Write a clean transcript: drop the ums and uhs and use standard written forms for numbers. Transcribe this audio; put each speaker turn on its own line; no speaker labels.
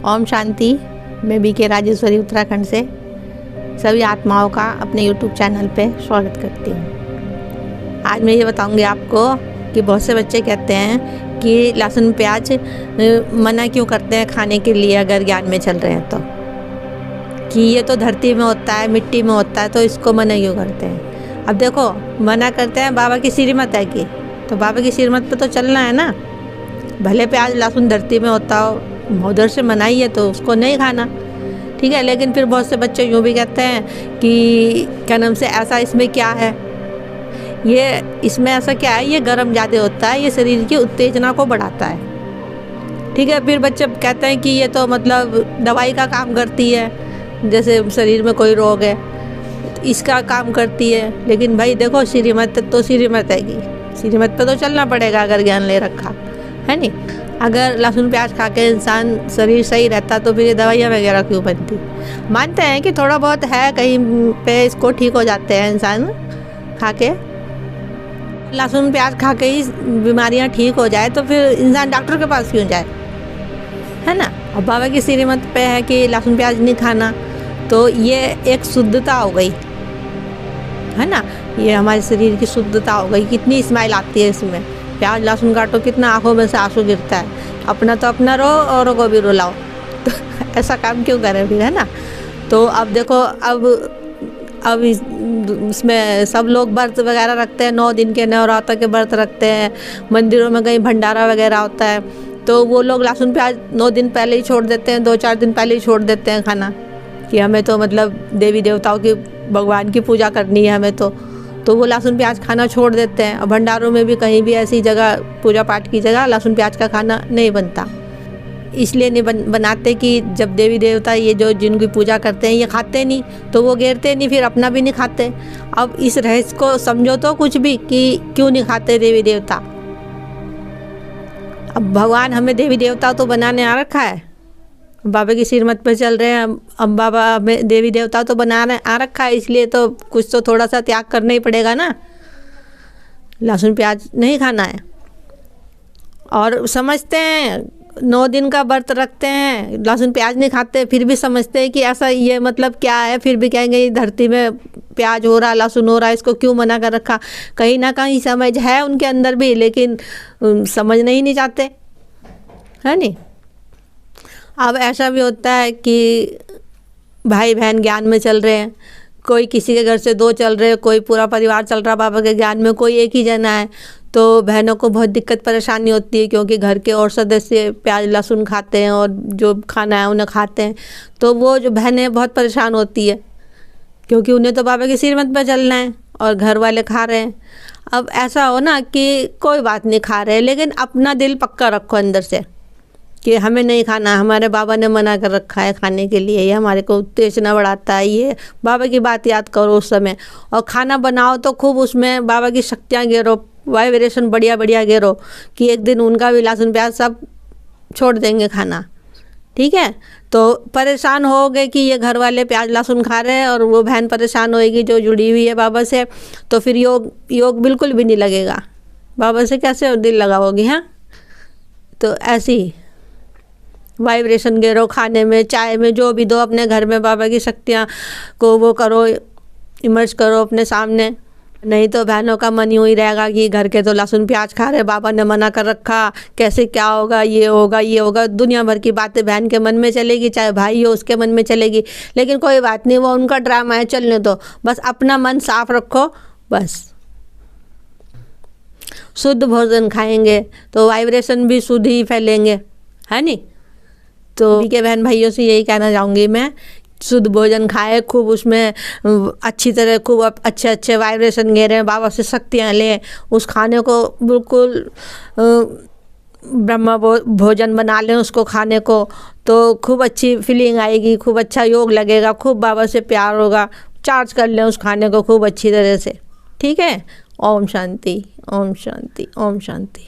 ओम शांति। मैं बीके राजेश्वरी उत्तराखंड से सभी आत्माओं का अपने यूट्यूब चैनल पे स्वागत करती हूँ। आज मैं ये बताऊँगी आपको कि बहुत से बच्चे कहते हैं कि लहसुन प्याज मना क्यों करते हैं खाने के लिए अगर ज्ञान में चल रहे हैं तो, कि ये तो धरती में होता है, मिट्टी में होता है, तो इसको मना क्यों करते हैं। अब देखो, मना करते हैं बाबा की श्रीमत है कि, तो बाबा की श्रीमत पे तो चलना है ना। भले प्याज लहसुन धरती में होता हो, उधर से मनाई है तो उसको नहीं खाना, ठीक है। लेकिन फिर बहुत से बच्चे यूँ भी कहते हैं कि क्या नाम से, ऐसा इसमें क्या है, ये इसमें ऐसा क्या है, ये गर्म ज़्यादा होता है, ये शरीर की उत्तेजना को बढ़ाता है, ठीक है। फिर बच्चे कहते हैं कि ये तो मतलब दवाई का काम करती है, जैसे शरीर में कोई रोग है इसका काम करती है। लेकिन भाई देखो, श्रीमत तो श्रीमत है कि श्रीमत पे तो चलना पड़ेगा अगर ज्ञान ले रखा है नहीं। अगर लहसुन प्याज खा के इंसान शरीर सही रहता तो फिर ये दवाइयाँ वगैरह क्यों बनती। मानते हैं कि थोड़ा बहुत है, कहीं पे इसको ठीक हो जाते हैं इंसान खा के, लहसुन प्याज खा के ही बीमारियाँ ठीक हो जाए तो फिर इंसान डॉक्टर के पास क्यों जाए, है ना। और बाबा की श्रीमत पे है कि लहसुन प्याज नहीं खाना, तो ये एक शुद्धता हो गई, है ना। ये हमारे शरीर की शुद्धता हो गई। कितनी स्माइल आती है इसमें, प्याज लहसुन काटो कितना आंखों में से आंसू गिरता है। अपना तो अपना रो, औरों को भी रुलाओ, तो ऐसा काम क्यों करें फिर, है ना। तो अब देखो, अब इसमें सब लोग व्रत वगैरह रखते हैं, 9 दिन के नवरात्र के व्रत रखते हैं। मंदिरों में कहीं भंडारा वगैरह होता है तो वो लोग लहसुन प्याज 9 दिन पहले ही छोड़ देते हैं, 2-4 दिन पहले ही छोड़ देते हैं खाना, कि हमें तो मतलब देवी देवताओं की, भगवान की पूजा करनी है हमें तो वो लहसुन प्याज खाना छोड़ देते हैं। और भंडारों में भी कहीं भी ऐसी जगह, पूजा पाठ की जगह लहसुन प्याज का खाना नहीं बनता। इसलिए नहीं बनाते कि जब देवी देवता ये जो जिनकी पूजा करते हैं ये खाते नहीं, तो वो गिरते नहीं, फिर अपना भी नहीं खाते। अब इस रहस्य को समझो तो कुछ भी, कि क्यों नहीं खाते देवी देवता। अब भगवान हमें देवी देवता तो बनाने आ रखा है, बाबा की श्रीमत पे चल रहे हैं। अब बाबा हमें देवी देवता तो बनाने आ रखा है, इसलिए तो कुछ तो थोड़ा सा त्याग करना ही पड़ेगा ना। लहसुन प्याज नहीं खाना है। और समझते हैं 9 दिन का व्रत रखते हैं, लहसुन प्याज नहीं खाते, फिर भी समझते हैं कि ऐसा ये मतलब क्या है। फिर भी कहेंगे ये धरती में प्याज हो रहा, लहसुन हो रहा, इसको क्यों मना कर रखा। कहीं ना कहीं समझ है उनके अंदर भी, लेकिन समझना ही नहीं चाहते, है नहीं। अब ऐसा भी होता है कि भाई बहन ज्ञान में चल रहे हैं, कोई किसी के घर से 2 चल रहे हैं, कोई पूरा परिवार चल रहा बाबा के ज्ञान में, कोई एक ही जना है, तो बहनों को बहुत दिक्कत परेशानी होती है, क्योंकि घर के और सदस्य प्याज लहसुन खाते हैं और जो खाना है उन्हें खाते हैं, तो वो जो बहनें बहुत परेशान होती है, क्योंकि उन्हें तो बाबा की श्रीमत पर चलना है और घर वाले खा रहे हैं। अब ऐसा हो ना कि कोई बात नहीं, खा रहे हैं, लेकिन अपना दिल पक्का रखो अंदर से कि हमें नहीं खाना, हमारे बाबा ने मना कर रखा है खाने के लिए, ये हमारे को उत्तेजना बढ़ाता है। ये बाबा की बात याद करो उस समय, और खाना बनाओ तो खूब उसमें बाबा की शक्तियाँ घेरो, वाइब्रेशन बढ़िया बढ़िया घेरो, कि एक दिन उनका भी लहसुन प्याज सब छोड़ देंगे खाना, ठीक है। तो परेशान होगे कि ये घर वाले प्याज लहसुन खा रहे हैं, और वो बहन परेशान होएगी जो जुड़ी हुई है बाबा से, तो फिर योग बिल्कुल भी नहीं लगेगा। बाबा से कैसे दिल लगाओगी, हाँ। तो ऐसी वाइब्रेशन घेरो, खाने में, चाय में, जो भी दो, अपने घर में बाबा की शक्तियाँ को वो करो, इमर्ज करो अपने सामने। नहीं तो बहनों का मन यूँ ही रहेगा कि घर के तो लहसुन प्याज खा रहे, बाबा ने मना कर रखा, कैसे क्या होगा, ये होगा ये होगा, दुनिया भर की बातें बहन के मन में चलेगी, चाहे भाई हो उसके मन में चलेगी। लेकिन कोई बात नहीं, वो उनका ड्रामा है, चलने दो, बस अपना मन साफ रखो। बस शुद्ध भोजन खाएंगे तो वाइब्रेशन भी शुद्ध ही फैलेंगे, है नहीं। तो के बहन भाइयों से यही कहना चाहूँगी मैं, शुद्ध भोजन खाए, खूब उसमें अच्छी तरह, खूब अच्छे अच्छे वाइब्रेशन घेरें, बाबा से शक्तियाँ लें, उस खाने को बिल्कुल ब्रह्म भोजन बना लें उसको खाने को, तो खूब अच्छी फीलिंग आएगी, खूब अच्छा योग लगेगा, खूब बाबा से प्यार होगा। चार्ज कर लें उस खाने को खूब अच्छी तरह से, ठीक है। ओम शांति, ओम शांति, ओम शांति।